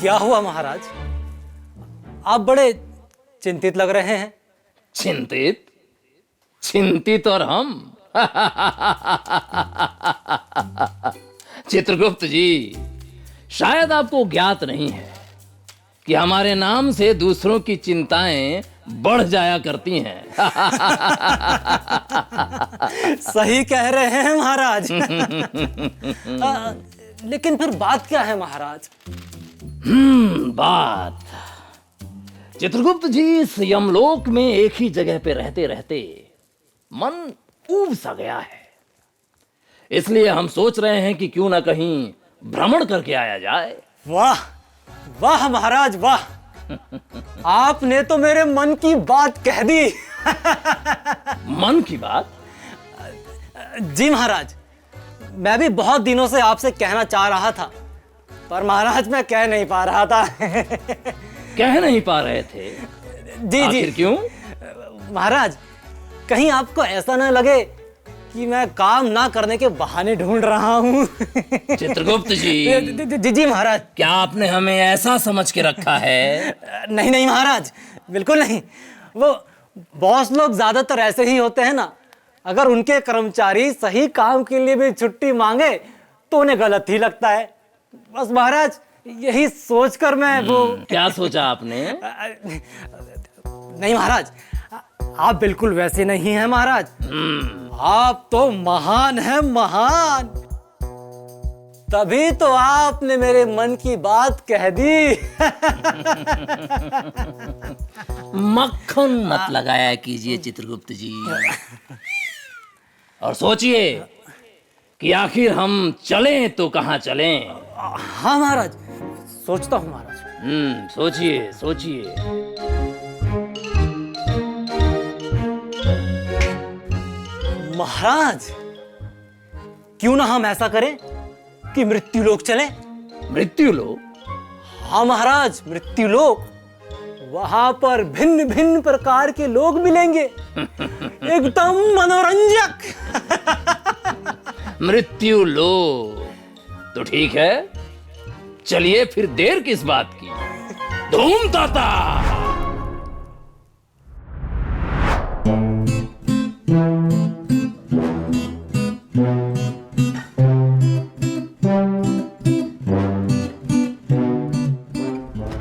क्या हुआ महाराज? आप बड़े चिंतित लग रहे हैं। चिंतित? चिंतित और हम? चित्रगुप्त जी, शायद आपको ज्ञात नहीं है कि हमारे नाम से दूसरों की चिंताएं बढ़ जाया करती हैं। सही कह रहे हैं महाराज। लेकिन फिर बात क्या है महाराज? बात, चित्रगुप्त जी, इस यमलोक में एक ही जगह पे रहते रहते मन ऊब सा गया है। इसलिए हम सोच रहे हैं कि क्यों ना कहीं भ्रमण करके आया जाए। वाह वाह महाराज वाह, आपने तो मेरे मन की बात कह दी। मन की बात? जी महाराज, मैं भी बहुत दिनों से आपसे कहना चाह रहा था, पर महाराज मैं कह नहीं पा रहा था। कह नहीं पा रहे थे? जी आखिर जी क्यों? महाराज, कहीं आपको ऐसा ना लगे कि मैं काम ना करने के बहाने ढूंढ रहा हूँ। चित्रगुप्त जी, जी महाराज। क्या आपने हमें ऐसा समझ के रखा है? नहीं नहीं महाराज, बिल्कुल नहीं। वो बॉस लोग ज्यादातर ऐसे ही होते हैं ना, अगर उनके कर्मचारी सही काम के लिए भी छुट्टी मांगे तो उन्हें गलत ही लगता है। बस महाराज, यही सोचकर मैं वो क्या सोचा आपने? नहीं महाराज, आप बिल्कुल वैसे नहीं हैं महाराज। आप तो महान हैं, महान। तभी तो आपने मेरे मन की बात कह दी। मक्खन मत लगाया कीजिए चित्रगुप्त जी, और सोचिए कि आखिर हम चलें तो कहां चलें। हाँ महाराज, सोचता हूँ महाराज। सोचिए सोचिए। महाराज, क्यों ना हम ऐसा करें कि मृत्युलोक चलें? मृत्युलोक? हाँ महाराज, मृत्युलोक। वहां पर भिन्न भिन्न प्रकार के लोग मिलेंगे, एकदम मनोरंजक। मृत्युलोक तो ठीक है, चलिए फिर देर किस बात की, धूम ताता।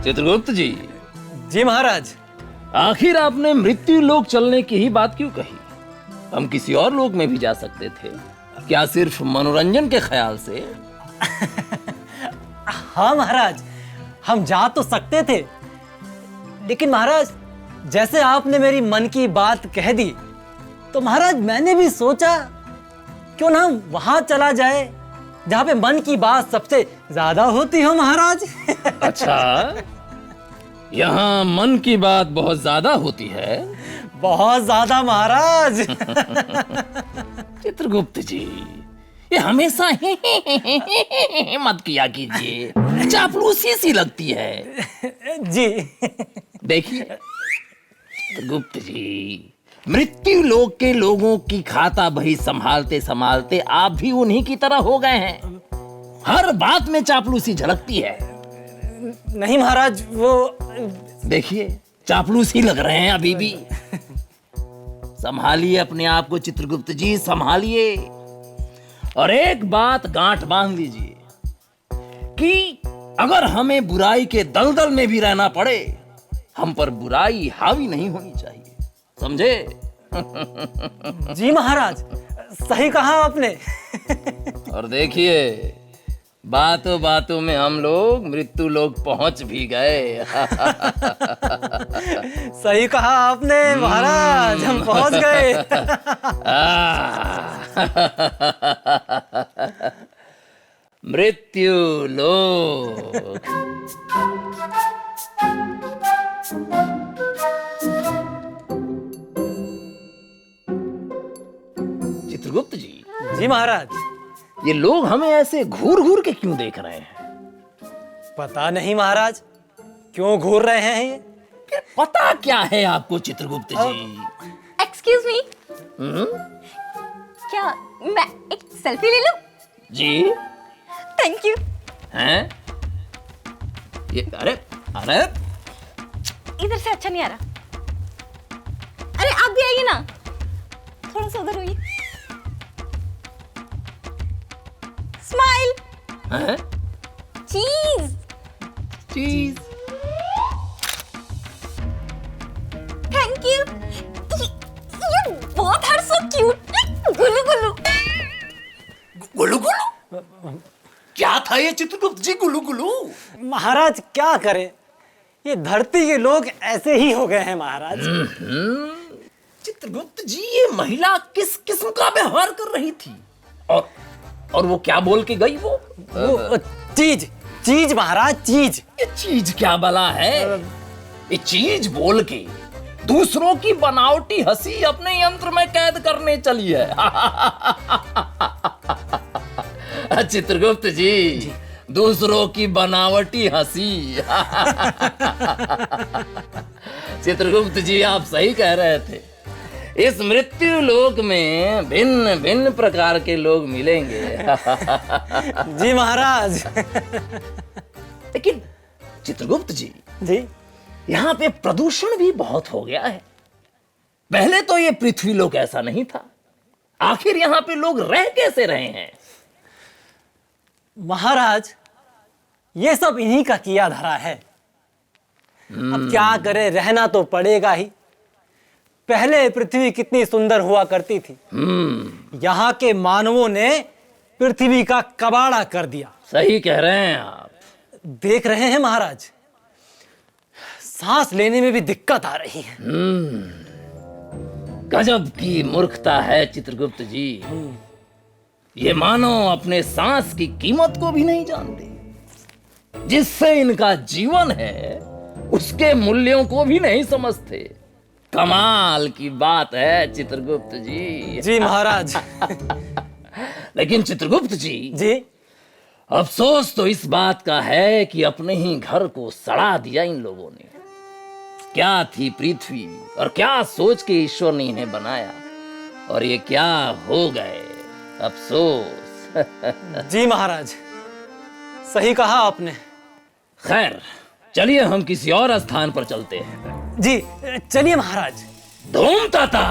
चित्रगुप्त जी। जी महाराज। आखिर आपने मृत्यु लोक चलने की ही बात क्यों कही? हम किसी और लोक में भी जा सकते थे, क्या सिर्फ मनोरंजन के ख्याल से? हाँ महाराज, हम जा तो सकते थे, लेकिन महाराज जैसे आपने मेरी मन की बात कह दी, तो महाराज मैंने भी सोचा क्यों ना हम वहां चला जाए जहां पे मन की बात सबसे ज्यादा होती हो महाराज। अच्छा, यहाँ मन की बात बहुत ज्यादा होती है? बहुत ज्यादा महाराज। चित्रगुप्त जी, ये हमेशा मत किया कीजिए, चापलूसी सी लगती है। जी देखिए चित्रगुप्त जी, मृत्यु लोक के लोगों की खाता बही संभालते संभालते आप भी उन्हीं की तरह हो गए हैं। हर बात में चापलूसी झलकती है। नहीं महाराज, वो देखिए चापलूसी लग रहे हैं अभी भी। संभालिए अपने आप को चित्रगुप्त जी, संभालिए। और एक बात गांठ बांध लीजिए कि अगर हमें बुराई के दलदल में भी रहना पड़े, हम पर बुराई हावी नहीं होनी चाहिए, समझे? जी महाराज, सही कहा आपने। और देखिए, बातों बातों में हम लोग मृत्यु लोक पहुंच भी गए। सही कहा आपने महाराज, हम पहुंच गए। मृत्यु लोक। चित्रगुप्त जी। जी महाराज। ये लोग हमें ऐसे घूर घूर के क्यों देख रहे हैं? पता नहीं महाराज, क्यों घूर रहे हैं ये? पता क्या है आपको चित्रगुप्त जी? एक्सक्यूज मी, क्या मैं एक सेल्फी ले लूं? जी। Thank you. हैं? अरे अरे इधर से अच्छा नहीं आ रहा। अरे आप भी आइए ना, थोड़ा सा उधर होइए। स्माइल। हैं? चीज। चीज। Thank you. You both are so cute. गुल्लू गुल्लू। गुल्लू गुल्लू? क्या था ये चित्रगुप्त जी, गुल्लू गुल्लू? महाराज क्या करें, ये धरती के लोग ऐसे ही हो गए हैं महाराज। चित्रगुप्त जी, ये महिला किस किस्म का व्यवहार कर रही थी? और वो क्या बोल के गई? वो चीज चीज महाराज, चीज। ये चीज क्या बला है? ये चीज बोल के दूसरों की बनावटी हंसी अपने यंत्र में कैद करने चली है। चित्रगुप्त जी, दूसरों की बनावटी हंसी। चित्रगुप्त जी, आप सही कह रहे थे। इस मृत्यु लोक में भिन्न भिन्न प्रकार के लोग मिलेंगे। जी महाराज। लेकिन चित्रगुप्त जी, जी यहाँ पे प्रदूषण भी बहुत हो गया है। पहले तो ये पृथ्वी लोक ऐसा नहीं था। आखिर यहाँ पे लोग रह कैसे रहे हैं? महाराज, ये सब इन्हीं का किया धरा है। अब क्या करे, रहना तो पड़ेगा ही। पहले पृथ्वी कितनी सुंदर हुआ करती थी, यहाँ के मानवों ने पृथ्वी का कबाड़ा कर दिया। सही कह रहे हैं आप। देख रहे हैं महाराज, सांस लेने में भी दिक्कत आ रही है। गजब की मूर्खता है चित्रगुप्त जी। ये मानव अपने सांस की कीमत को भी नहीं जानते। जिससे इनका जीवन है उसके मूल्यों को भी नहीं समझते। कमाल की बात है चित्रगुप्त जी। जी महाराज। लेकिन चित्रगुप्त जी, जी अफसोस तो इस बात का है कि अपने ही घर को सड़ा दिया इन लोगों ने। क्या थी पृथ्वी और क्या सोच के ईश्वर ने इन्हें बनाया, और ये क्या हो गए। अफसोस। जी महाराज, सही कहा आपने। खैर, चलिए हम किसी और स्थान पर चलते हैं। जी चलिए महाराज। धूमताता।